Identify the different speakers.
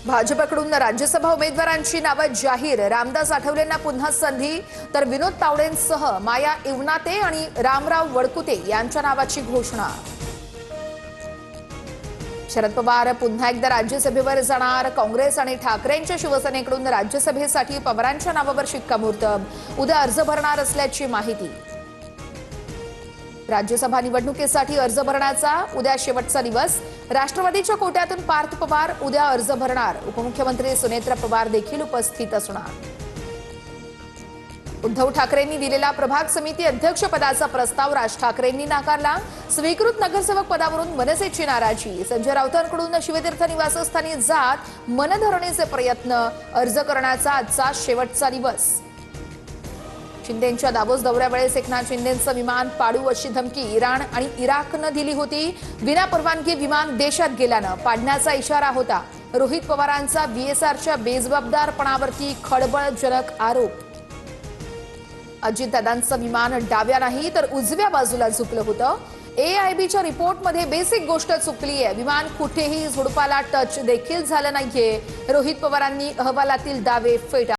Speaker 1: भाजपकडून राज्यसभा उमेदवारांची नावे जाहीर। रामदास आठवलेंना पुन्हा संधी, तर विनोद तावडेंसह माया इवनाते आणि रामराव वडकुते यांच्या नावाची घोषणा। शरद पवार पुन्हा एकदा राज्यसभेवर जाणार। काँग्रेस आणि ठाकरेंच्या शिवसेनेकडून राज्यसभेसाठी पवारांच्या नावावर शिक्कामोर्तब। उद्या अर्ज भरणार असल्याची माहिती। राज्यसभा निवडणुकीसाठी अर्ज भरण्याचा उद्या शेवटचा दिवस। राष्ट्रवादीच्या कोट्यातून पार्थ पवार उद्या अर्ज भरणार। उपमुख्यमंत्री सुनेत्रा पवार देखील उपस्थित असणार। उद्धव ठाकरेंनी दिलेला प्रभाग समिती अध्यक्षपदाचा प्रस्ताव राज ठाकरेंनी नाकारला। स्वीकृत नगरसेवक पदावरून मनसेची नाराजी। संजय राऊतांकडून शिवतीर्थ निवासस्थानी जात मनधरणीचे प्रयत्न। अर्ज करण्याचा आजचा शेवटचा दिवस। शिंदेंच्या दावोस दौऱ्यावेळेस एकनाथ शिंदेंचं विमान पाडू अशी धमकी इराण आणि इराकनं दिली होती। विना परवानगी विमान देशात गेल्यानं पाडण्याचा इशारा होता। रोहित पवारांचा बीएसआरच्या बेजबाबदारपणावरती खळबळजनक आरोप। अजितदादांचं विमान डाव्या नाही तर उजव्या बाजूला झुकलं होतं। एआयबीच्या रिपोर्टमध्ये बेसिक गोष्ट चुकली आहे। विमान कुठेही झुडपाला टच देखील झालं नाहीये। रोहित पवारांनी अहवालातील दावे फेटाळले।